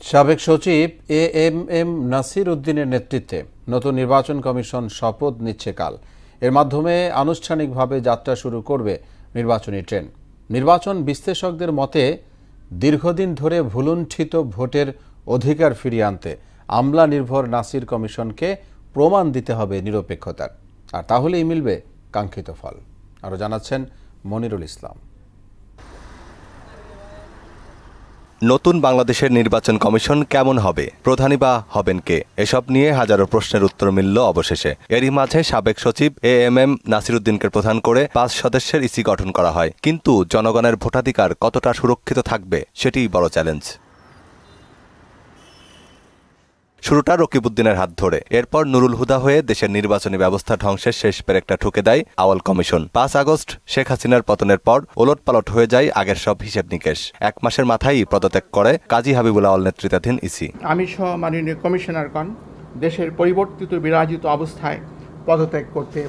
সাবেক সচিব এএমএম নাসির উদ্দিনের নেতৃত্বে নতুন নির্বাচন কমিশন শপথ নিচ্ছে কাল। এর মাধ্যমে আনুষ্ঠানিকভাবে যাত্রা শুরু করবে নির্বাচনী ট্রেন। নির্বাচন বিশ্লেষকদের মতে দীর্ঘদিন ধরে ভুলুণ্ঠিত ভোটের অধিকার ফিরিয়ে আনতে আমলা নির্ভর নাসির কমিশনকে প্রমাণ দিতে হবে নিরপেক্ষতার, আর তাহলেই মিলবে কাঙ্ক্ষিত ফল। আরও জানাচ্ছেন মনিরুল ইসলাম। নতুন বাংলাদেশের নির্বাচন কমিশন কেমন হবে, প্রধানী বা হবেন কে, এসব নিয়ে হাজারো প্রশ্নের উত্তর মিলল অবশেষে। এরই মাঝে সাবেক সচিব এএমএম নাসির উদ্দিনকে প্রধান করে ৫ সদস্যের ইসি গঠন করা হয়। কিন্তু জনগণের ভোটাধিকার কতটা সুরক্ষিত থাকবে সেটিই বড় চ্যালেঞ্জ। শুরুটা রকিবউদ্দিনের হাত ধরে, এরপর নুরুল হুদা হয়ে দেশের নির্বাচনী ব্যবস্থা ধ্বংসের শেষ পেরেকটা ঠুকে দেয় আওয়াল কমিশন। ৫ আগস্ট শেখ হাসিনার পতনের পর ওলটপালট হয়ে যায় আগের সব হিসেব নিকেশ। ১ মাসের মাথায় পদত্যাগ করে কাজী হাবিবুল আওয়াল নেতৃত্বাধীন ইসি। আমি সহ মাননীয় কমিশনারগণ দেশের পরিবর্তিত বিরাজিত অবস্থায় পদত্যাগ করতে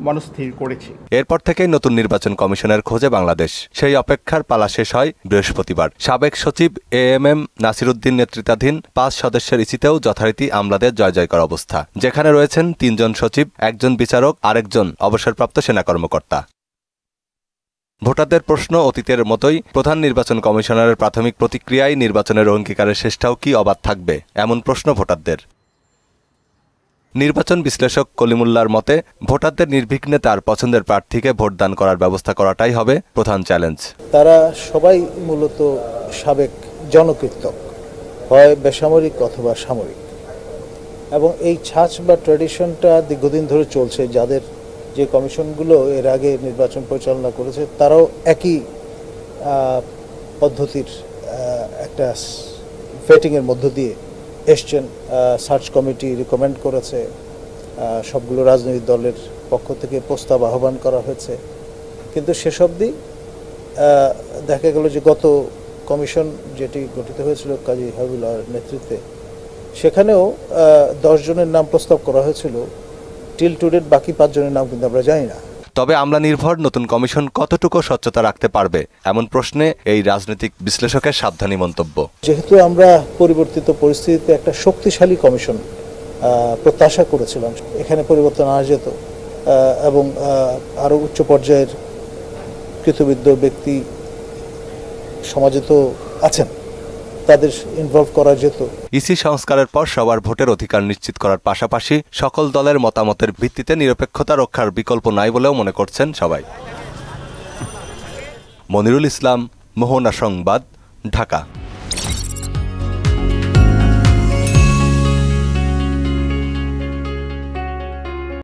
মনস্থির করেছি। এরপর থেকেই নতুন নির্বাচন কমিশনের খোঁজে বাংলাদেশ। সেই অপেক্ষার পালা শেষ হয় বৃহস্পতিবার। সাবেক সচিব এএমএম নাসির উদ্দিন নেতৃত্বাধীন ৫ সদস্যের ইসিতেও যথারীতি আমলাদের জয় জয়কার অবস্থা, যেখানে রয়েছেন ৩ জন সচিব, ১ জন বিচারক, আরেকজন অবসরপ্রাপ্ত সেনা কর্মকর্তা। ভোটারদের প্রশ্ন অতীতের মতোই, প্রধান নির্বাচন কমিশনারের প্রাথমিক প্রতিক্রিয়ায় নির্বাচনের অঙ্গীকারের শেষটাও কি অবাধ থাকবে, এমন প্রশ্ন ভোটারদের। নির্বাচন বিশ্লেষক কলিমুল্লাহর মতে, ভোটারদের নির্বিঘ্নে তার পছন্দের প্রার্থীকে ভোটদান করার ব্যবস্থা করাটাই হবে প্রধান চ্যালেঞ্জ। তারা সবাই মূলত সাবেক জনকীর্তক, হয় বেসামরিক অথবা সামরিক, এবং এই ছাঁচ বা ট্র্যাডিশনটা দীর্ঘদিন ধরে চলছে। যাদের যে কমিশনগুলো এর আগে নির্বাচন পরিচালনা করেছে তারাও একই পদ্ধতির একটা ভেটিংয়ের মধ্য দিয়ে এসছেন। সার্চ কমিটি রিকমেন্ড করেছে, সবগুলো রাজনৈতিক দলের পক্ষ থেকে প্রস্তাব আহ্বান করা হয়েছে, কিন্তু শেষ অবধি দেখা গেল যে গত কমিশন যেটি গঠিত হয়েছিল কাজী হাবিবুল্লাহর নেতৃত্বে, সেখানেও 10 জনের নাম প্রস্তাব করা হয়েছিল। টিল টু ডেট বাকি 5 জনের নাম কিন্তু আমরা জানি না। তবে আমলা নির্ভর নতুন কমিশন কতটুকু স্বচ্ছতা রাখতে পারবে, এমন প্রশ্নে এই রাজনৈতিক বিশ্লেষকের সাবধানী মন্তব্য। যেহেতু আমরা পরিবর্তিত পরিস্থিতিতে একটা শক্তিশালী কমিশন প্রত্যাশা করেছিলাম, এখানে পরিবর্তন আনা যেত এবং আরো উচ্চ পর্যায়ের কৃতবিদ্য ব্যক্তি সমাজে তো আছেন, তাদের ইনভলভ করা যেত। ইসি সংস্কারের পর সবার ভোটের অধিকার নিশ্চিত করার পাশাপাশি সকল দলের মতামতের ভিত্তিতে নিরপেক্ষতা রক্ষার বিকল্প নাই বলেও মনে করছেন সবাই। মনিরুল ইসলাম, মোহনা সংবাদ, ঢাকা।